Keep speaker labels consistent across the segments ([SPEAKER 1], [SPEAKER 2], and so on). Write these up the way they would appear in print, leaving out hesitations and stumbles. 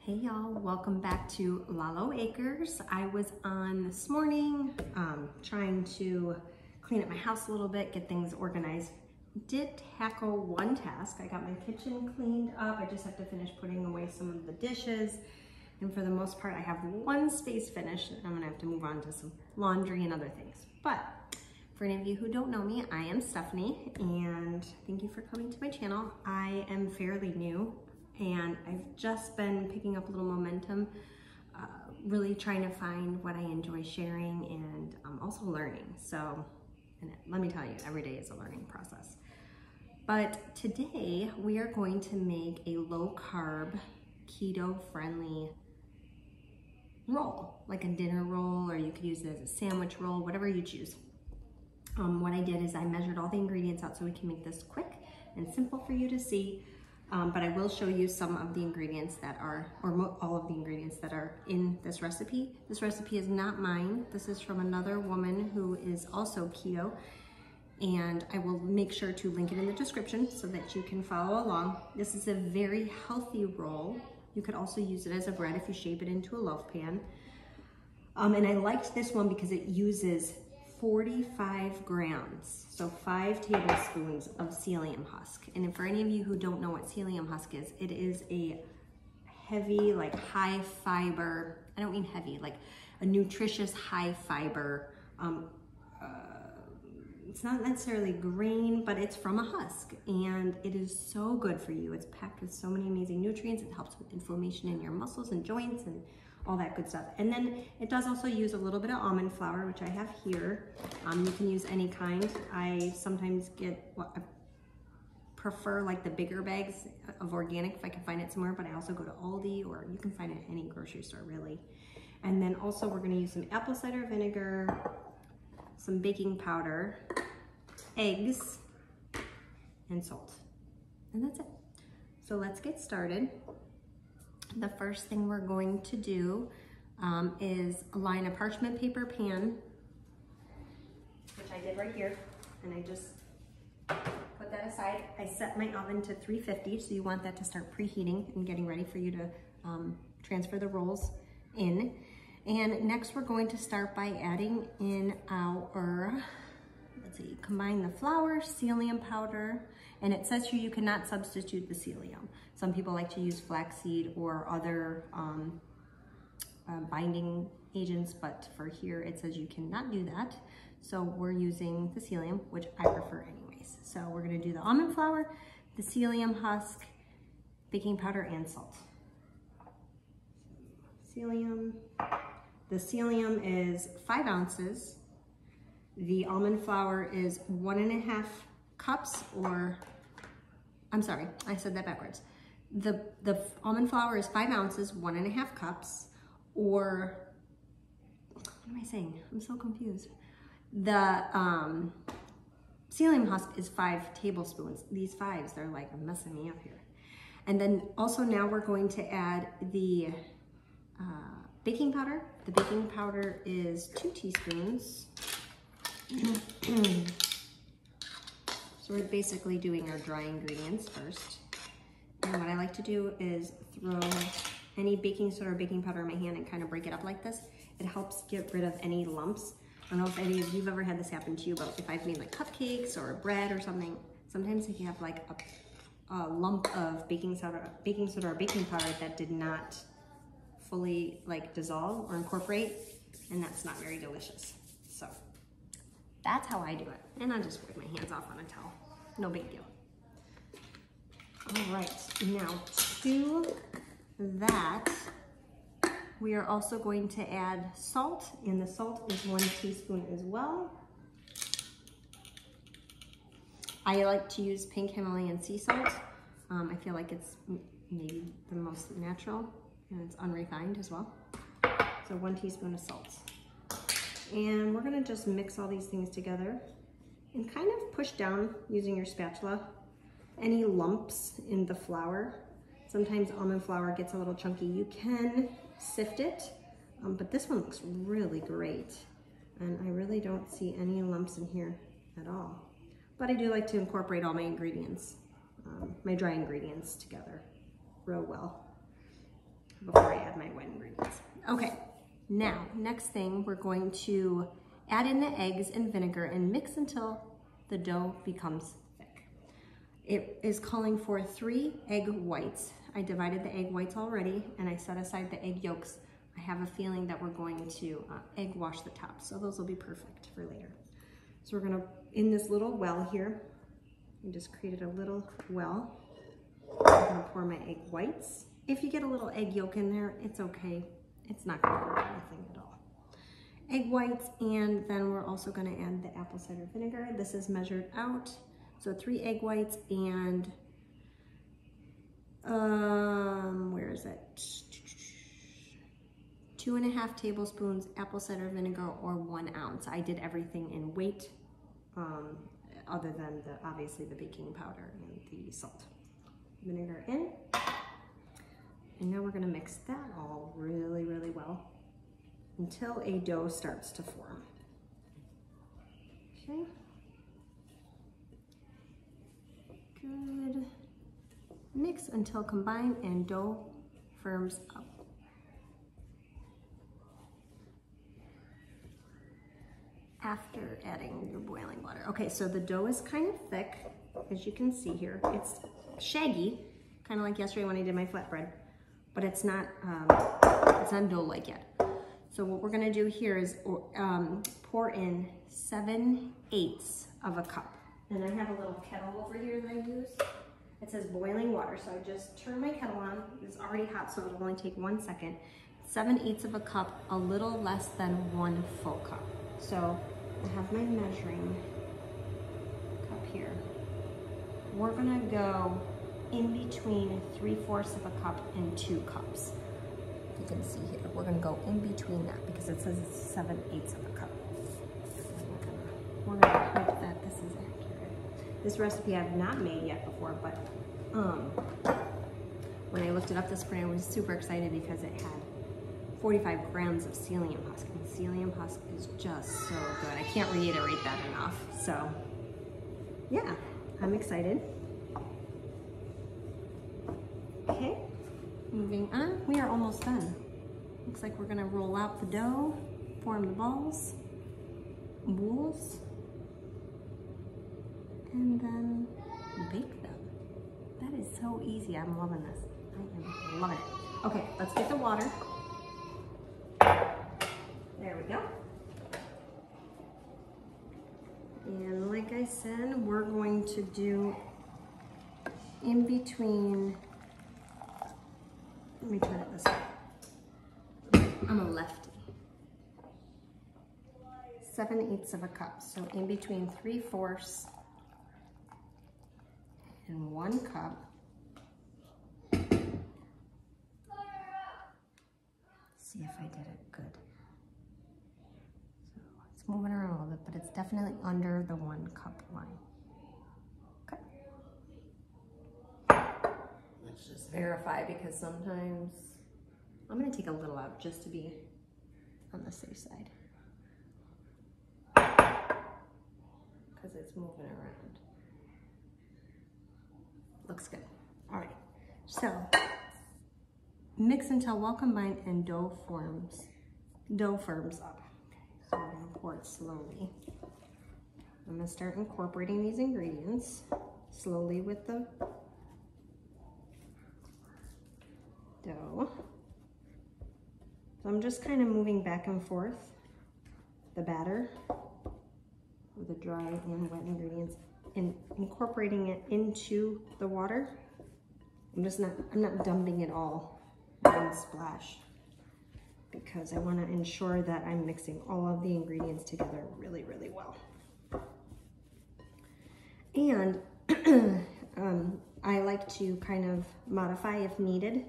[SPEAKER 1] Hey y'all, welcome back to Lalo Acres. I was on this morning trying to clean up my house a little bit, get things organized. Did tackle one task. I got my kitchen cleaned up. I just have to finish putting away some of the dishes. And for the most part, I have one space finished. I'm gonna have to move on to some laundry and other things. But for any of you who don't know me, I am Stephanie, and thank you for coming to my channel. I am fairly new, and I've just been picking up a little momentum, really trying to find what I enjoy sharing and also learning. So, and let me tell you, every day is a learning process. But today we are going to make a low carb, keto friendly roll, like a dinner roll, or you could use it as a sandwich roll, whatever you choose. What I did is I measured all the ingredients out so we can make this quick and simple for you to see. But I will show you some of the ingredients that are, or all of the ingredients that are in this recipe. This recipe is not mine. This is from another woman who is also keto, and I will make sure to link it in the description so that you can follow along. This is a very healthy roll. You could also use it as a bread if you shape it into a loaf pan. And I liked this one because it uses 45 grams, so 5 tablespoons of psyllium husk. And for any of you who don't know what psyllium husk is, it is a heavy, like high fiber, I don't mean heavy, like a nutritious high fiber, it's not necessarily grain, but it's from a husk, and it is so good for you. It's packed with so many amazing nutrients. It helps with inflammation in your muscles and joints and all that good stuff. And then it does also use a little bit of almond flour, which I have here. You can use any kind. I sometimes get I prefer like the bigger bags of organic if I can find it somewhere, but I also go to Aldi, or you can find it at any grocery store really. And then also we're gonna use some apple cider vinegar, some baking powder, eggs, and salt. And that's it. So let's get started. The first thing we're going to do is line a parchment paper pan, which I did right here, and I just put that aside. I set my oven to 350, so you want that to start preheating and getting ready for you to transfer the rolls in. And next we're going to start by adding in our, let's see, combine the flour, psyllium powder, and it says here you cannot substitute the psyllium. Some people like to use flaxseed or other binding agents, but for here it says you cannot do that. So we're using the psyllium, which I prefer anyways. So we're gonna do the almond flour, the psyllium husk, baking powder, and salt. Psyllium. The psyllium is 5 ounces. The almond flour is 1.5 cups, or, I'm sorry, I said that backwards. The almond flour is 5 ounces, 1.5 cups, or, what am I saying? I'm so confused. The psyllium husk is 5 tablespoons. These 5s, they're like messing me up here. And then also now we're going to add the baking powder. The baking powder is 2 teaspoons. So we're basically doing our dry ingredients first. And what I like to do is throw any baking soda or baking powder in my hand and kind of break it up like this. It helps get rid of any lumps. I don't know if any of you have ever had this happen to you, but if I've made like cupcakes or bread or something, sometimes if you have like a lump of baking soda or baking powder that did not fully like dissolve or incorporate, and that's not very delicious. So that's how I do it. And I just wipe my hands off on a towel. No big deal. All right, now to that, we are also going to add salt, and the salt is 1 teaspoon as well. I like to use pink Himalayan sea salt. I feel like it's maybe the most natural, and it's unrefined as well. So 1 teaspoon of salt. And we're gonna just mix all these things together and kind of push down using your spatula any lumps in the flour. Sometimes almond flour gets a little chunky. You can sift it, but this one looks really great. And I really don't see any lumps in here at all. But I do like to incorporate all my ingredients, my dry ingredients together real well. before I add my wet ingredients. Okay, now, next thing, we're going to add in the eggs and vinegar and mix until the dough becomes thick. It is calling for 3 egg whites. I divided the egg whites already and I set aside the egg yolks. I have a feeling that we're going to egg wash the top, so those will be perfect for later. So we're gonna, in this little well here, I just created a little well. I'm gonna pour my egg whites. If you get a little egg yolk in there, it's okay. It's not gonna hurt anything at all. Egg whites, and then we're also gonna add the apple cider vinegar. This is measured out. So 3 egg whites and, where is it? 2.5 tablespoons apple cider vinegar or 1 ounce. I did everything in weight, other than obviously the baking powder and the salt. Vinegar in. And now we're gonna mix that all really, really well until a dough starts to form. Okay. Good. Mix until combined and dough firms up. After adding your boiling water. Okay, so the dough is kind of thick, as you can see here. It's shaggy, kind of like yesterday when I did my flatbread, but it's not dough-like yet. So what we're gonna do here is pour in 7/8 of a cup. And I have a little kettle over here that I use. It says boiling water, so I just turn my kettle on. It's already hot, so it'll only take 1 second. 7/8 of a cup, a little less than 1 full cup. So I have my measuring cup here. We're gonna go in between 3/4 of a cup and 2 cups. You can see here, we're gonna go in between that because it says it's 7/8 of a cup. We're gonna hope that this is accurate. This recipe I've not made yet before, but when I looked it up this morning, I was super excited because it had 45 grams of psyllium husk, and psyllium husk is just so good. I can't reiterate that enough. So yeah, I'm excited. Okay, moving on. We are almost done. Looks like we're gonna roll out the dough, form the balls, and then bake them. That is so easy. I'm loving this. I am loving it. Okay, let's get the water. There we go. And like I said, we're going to do in between, let me turn it this way. I'm a lefty. 7/8 of a cup. So in between 3/4 and 1 cup. See if I did it good. So it's moving around a little bit, but it's definitely under the 1 cup line. Okay. Let's just verify because sometimes I'm gonna take a little out just to be on the safe side. Because it's moving around. Looks good. All right, so mix until well combined and dough firms up. Okay, so we're gonna pour it slowly. I'm gonna start incorporating these ingredients slowly with the dough. So I'm just kind of moving back and forth the batter with the dry and wet ingredients and incorporating it into the water. I'm not dumping it all in one splash because I want to ensure that I'm mixing all of the ingredients together really, really well. And I like to kind of modify if needed.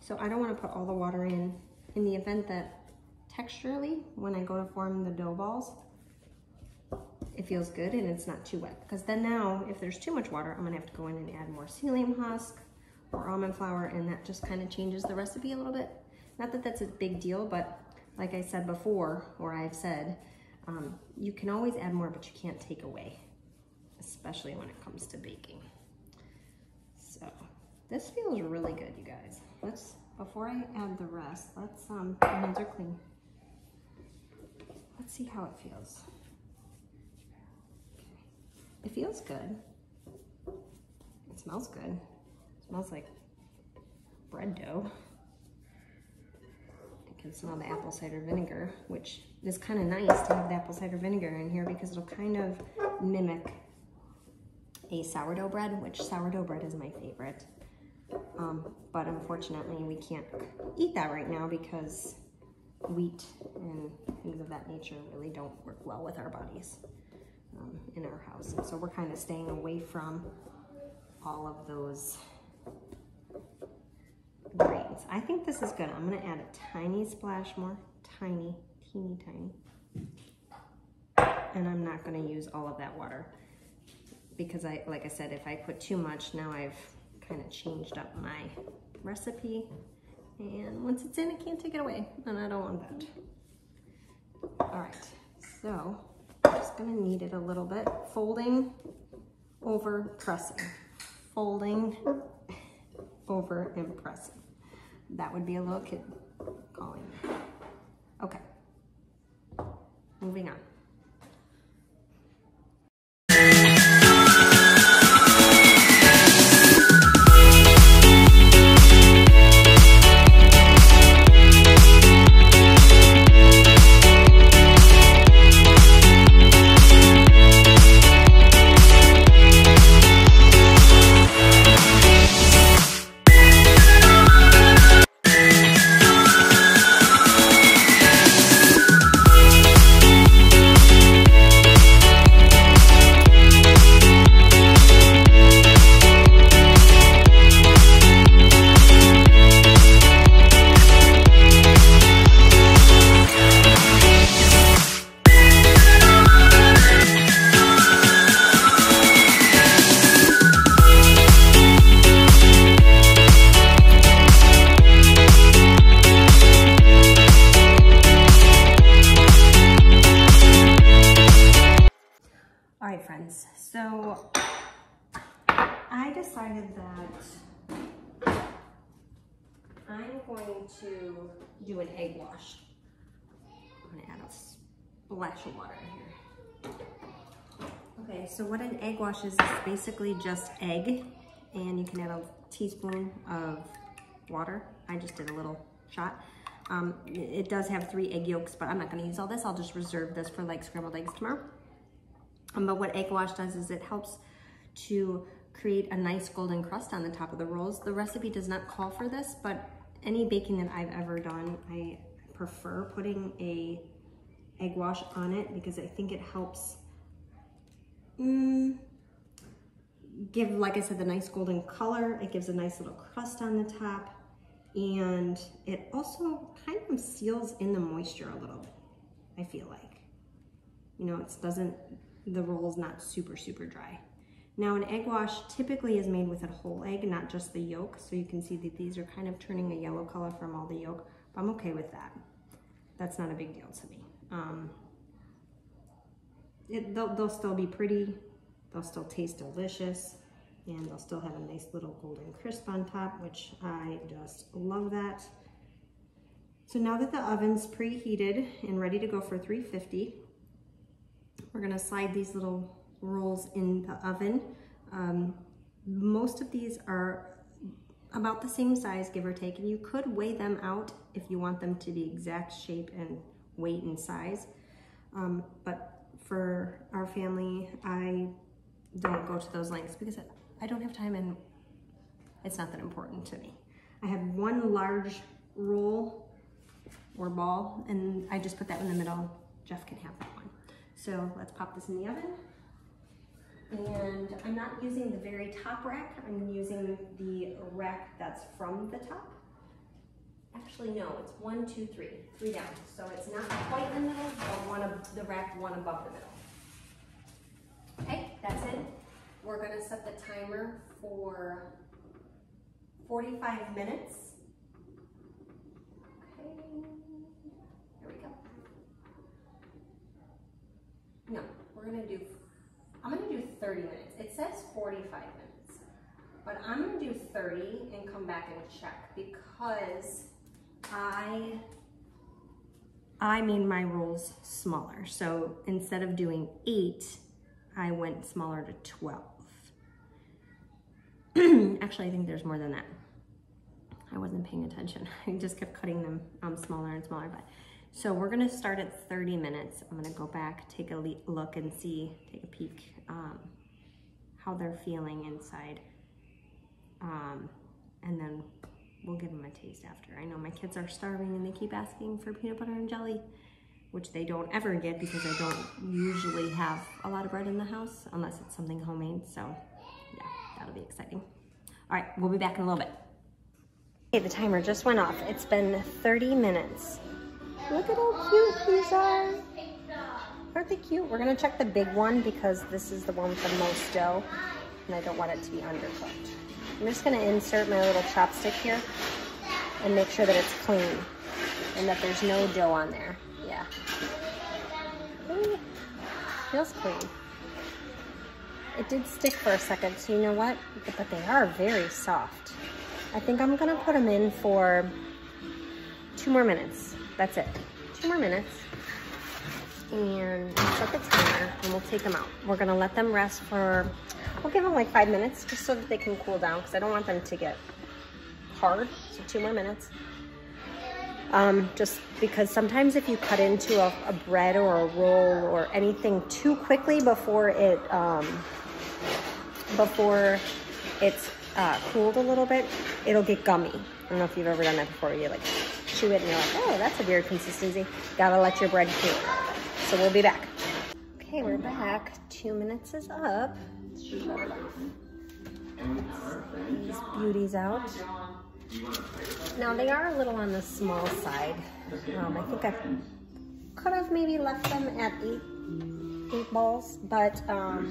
[SPEAKER 1] So I don't want to put all the water in the event that texturally, when I go to form the dough balls, it feels good and it's not too wet. Because then now, if there's too much water, I'm gonna have to go in and add more psyllium husk or almond flour, and that just kind of changes the recipe a little bit. Not that that's a big deal, but like I said before, or I've said, you can always add more, but you can't take away, especially when it comes to baking. So this feels really good, you guys. before I add the rest, my hands are clean. Let's see how it feels. Okay. It feels good. It smells good. It smells like bread dough. I can smell the apple cider vinegar, which is kind of nice to have the apple cider vinegar in here because it'll kind of mimic a sourdough bread, which sourdough bread is my favorite. But unfortunately we can't eat that right now because wheat and things of that nature really don't work well with our bodies in our house. And so we're kind of staying away from all of those grains. I think this is good. I'm gonna add a tiny splash more, teeny tiny. And I'm not gonna use all of that water because like I said, if I put too much, now I've kind of changed up my recipe. And once it's in, I can't take it away, and I don't want that. All right, so I'm just gonna knead it a little bit, folding over pressing, folding over and pressing. That would be a little kid calling me. Okay, moving on. Friends, so I decided that I'm going to do an egg wash. I'm gonna add a splash of water in here. Okay, so what an egg wash is basically just egg, and you can add a teaspoon of water. I just did a little shot. It does have 3 egg yolks, but I'm not gonna use all this. I'll just reserve this for like scrambled eggs tomorrow. But what egg wash does is it helps to create a nice golden crust on the top of the rolls. The recipe does not call for this, but any baking that I've ever done, I prefer putting a egg wash on it because I think it helps give, like I said, the nice golden color. It gives a nice little crust on the top, and it also kind of seals in the moisture a little bit, I feel like. You know, it doesn't, the roll's not super dry. Now an egg wash typically is made with a whole egg, not just the yolk. So you can see that these are kind of turning a yellow color from all the yolk, but I'm okay with that. That's not a big deal to me. They'll still be pretty, they'll still taste delicious, and they'll still have a nice little golden crisp on top, which I just love that. So now that the oven's preheated and ready to go for 350, we're gonna slide these little rolls in the oven. Most of these are about the same size, give or take, and you could weigh them out if you want them to be exact shape and weight and size. But for our family, I don't go to those lengths because I don't have time and it's not that important to me. I have one large roll or ball, and I just put that in the middle. Jeff can have that one. So let's pop this in the oven. And I'm not using the very top rack, I'm using the rack that's from the top. Actually, no, it's 1, 2, 3, 3 down. So it's not quite in the middle, but the rack one above the middle. Okay, that's it. We're gonna set the timer for 45 minutes. Okay, here we go. No, I'm gonna do 30 minutes. It says 45 minutes. but I'm gonna do 30 and come back and check because I made my rolls smaller. So instead of doing 8, I went smaller to 12. Actually, I think there's more than that. I wasn't paying attention. I just kept cutting them smaller and smaller. But so we're gonna start at 30 minutes. I'm gonna go back, take a look and see, take a peek how they're feeling inside. And then we'll give them a taste after. I know my kids are starving and they keep asking for peanut butter and jelly, which they don't ever get because I don't usually have a lot of bread in the house unless it's something homemade. So yeah, that'll be exciting. All right, we'll be back in a little bit. Okay, the timer just went off. It's been 30 minutes. Look at how cute these are. Aren't they cute? We're gonna check the big one because this is the one with the most dough and I don't want it to be undercooked. I'm just gonna insert my little chopstick here and make sure that it's clean and that there's no dough on there. Yeah. Ooh, feels clean. It did stick for a second, so you know what? But they are very soft. I think I'm gonna put them in for 2 more minutes. That's it, 2 more minutes. And set the timer and we'll take them out. We're gonna let them rest for, we'll give them like 5 minutes just so that they can cool down because I don't want them to get hard. So 2 more minutes. Just because sometimes if you cut into a bread or a roll or anything too quickly before it's cooled a little bit, it'll get gummy. I don't know if you've ever done that before. You like chew it and you're like, oh, that's a weird consistency. Gotta let your bread cool. So we'll be back. Okay, we're back. 2 minutes is up. These beauties out. Now they are a little on the small side. I think I could have maybe left them at 8 balls, but I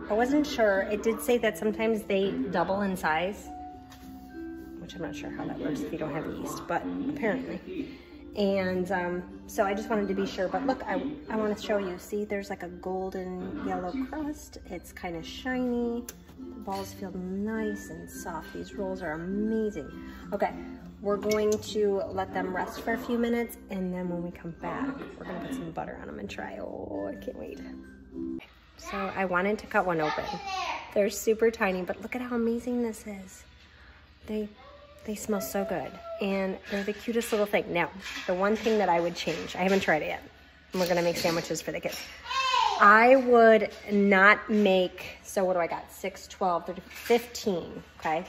[SPEAKER 1] wasn't sure. It did say that sometimes they double in size, which I'm not sure how that works if you don't have yeast, but apparently. And so I just wanted to be sure, but look, I want to show you. See, there's like a golden yellow crust. It's kind of shiny. The balls feel nice and soft. These rolls are amazing. Okay, we're going to let them rest for a few minutes, and then when we come back, we're gonna put some butter on them and try. Oh, I can't wait. So I wanted to cut one open. They're super tiny, but look at how amazing this is. They smell so good, and they're the cutest little thing. Now, the one thing that I would change, I haven't tried it yet, and we're gonna make sandwiches for the kids. I would not make, so what do I got? 6, 12, 13, 15, okay?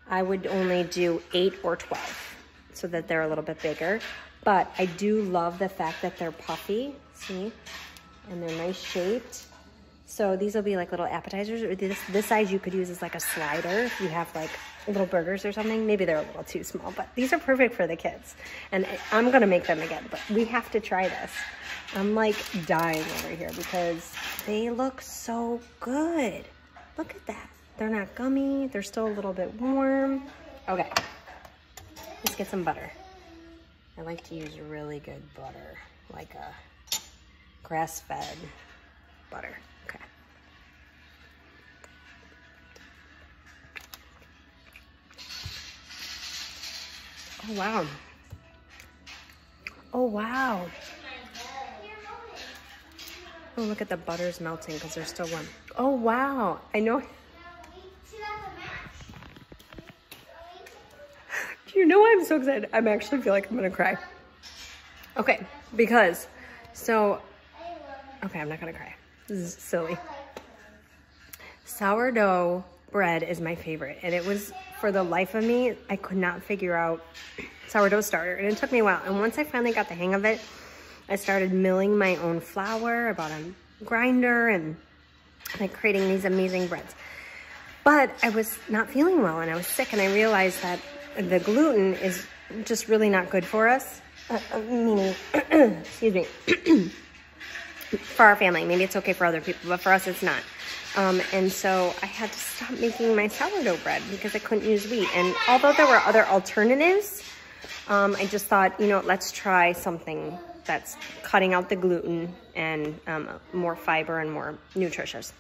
[SPEAKER 1] I would only do 8 or 12 so that they're a little bit bigger. But I do love the fact that they're puffy, see? And they're nice shaped. So these will be like little appetizers. Or this size you could use as like a slider if you have like little burgers or something. Maybe they're a little too small, but these are perfect for the kids. And I'm gonna make them again, but we have to try this. I'm like dying over here because they look so good. Look at that. They're not gummy. They're still a little bit warm. Okay, let's get some butter. I like to use really good butter, like a grass-fed butter. Okay. Oh, wow. Oh, wow. Oh, look at the butter's melting because they're still warm. Oh, wow. I know. Do you know why I'm so excited? I actually feel like I'm going to cry. Okay, because, okay, I'm not going to cry. This is silly. Sourdough bread is my favorite, and it was, for the life of me, I could not figure out sourdough starter, and it took me a while. And once I finally got the hang of it, I started milling my own flour. I bought a grinder and like creating these amazing breads. But I was not feeling well and I was sick, and I realized that the gluten is just really not good for us. Meaning, excuse me, for our family. Maybe it's okay for other people, but for us it's not. And so I had to stop making my sourdough bread because I couldn't use wheat. And although there were other alternatives, I just thought, you know, let's try something that's cutting out the gluten and more fiber and more nutritious.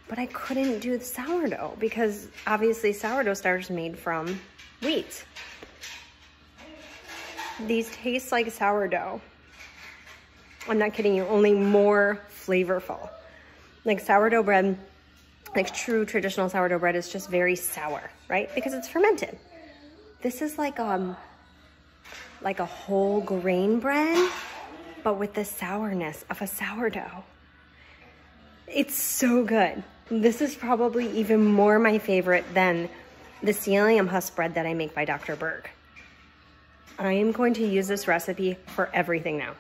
[SPEAKER 1] but I couldn't do the sourdough because obviously sourdough starter is made from wheat. These taste like sourdough. I'm not kidding you, only more flavorful. Like sourdough bread, like true traditional sourdough bread is just very sour, right? Because it's fermented. This is like a whole grain bread, but with the sourness of a sourdough. It's so good. This is probably even more my favorite than the psyllium husk bread that I make by Dr. Berg. I am going to use this recipe for everything now.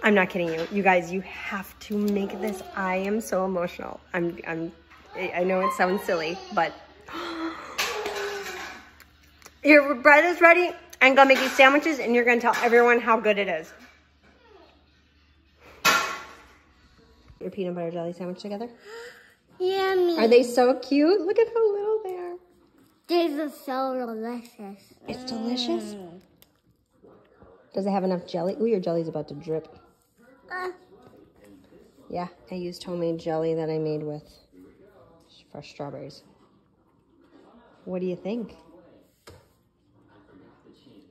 [SPEAKER 1] I'm not kidding you. You guys, you have to make this. I am so emotional. I know it sounds silly, but your bread is ready. I'm gonna make these sandwiches and you're gonna tell everyone how good it is. Your peanut butter jelly sandwich together?
[SPEAKER 2] Yummy.
[SPEAKER 1] Are they so cute? Look at how little they are.
[SPEAKER 2] These are so delicious.
[SPEAKER 1] It's delicious. Does it have enough jelly? Ooh, your jelly's about to drip. Yeah, I used homemade jelly that I made with fresh strawberries. What do you think?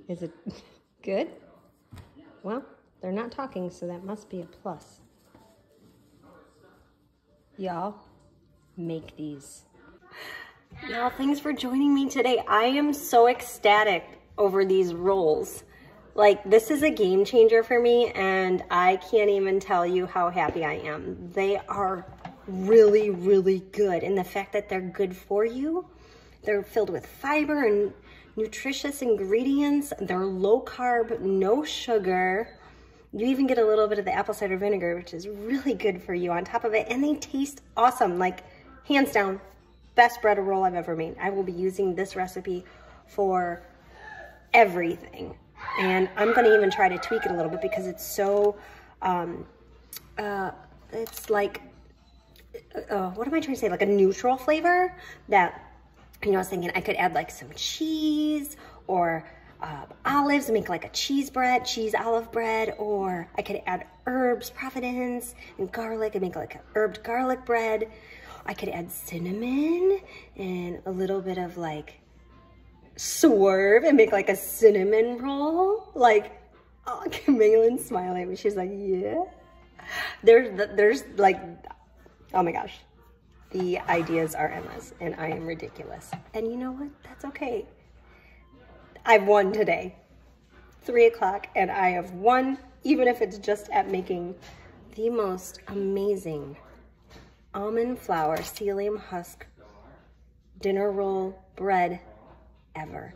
[SPEAKER 1] Is it good? Well, they're not talking, so that must be a plus. Y'all, make these. Y'all, thanks for joining me today. I am so ecstatic over these rolls. Like, this is a game changer for me, and I can't even tell you how happy I am. They are really, really good. And the fact that they're good for you, they're filled with fiber and nutritious ingredients. They're low carb, no sugar. You even get a little bit of the apple cider vinegar, which is really good for you on top of it. And they taste awesome. Like, hands down, best bread roll I've ever made. I will be using this recipe for everything. And I'm gonna even try to tweak it a little bit because it's so, it's like, what am I trying to say? Like a neutral flavor that, you know, I was thinking I could add like some cheese or olives and make like a cheese olive bread, or I could add herbs, Providence, and garlic and make like an herbed garlic bread. I could add cinnamon and a little bit of like swerve and make like a cinnamon roll. Like, oh, Maylin's smiling at me. She's like, yeah. There's like, oh my gosh. The ideas are endless and I am ridiculous. And you know what? That's okay. I've won today. 3 o'clock and I have won, even if it's just at making the most amazing almond flour psyllium husk dinner roll bread ever.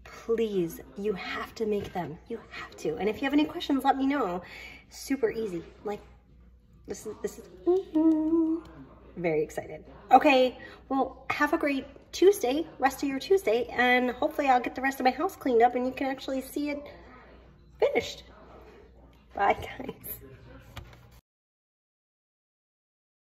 [SPEAKER 1] Please, you have to make them. You have to. And if you have any questions, let me know. Super easy. Like, this is very excited. Okay, well, have a great Tuesday, rest of your Tuesday, and hopefully I'll get the rest of my house cleaned up and you can actually see it finished. Bye, guys.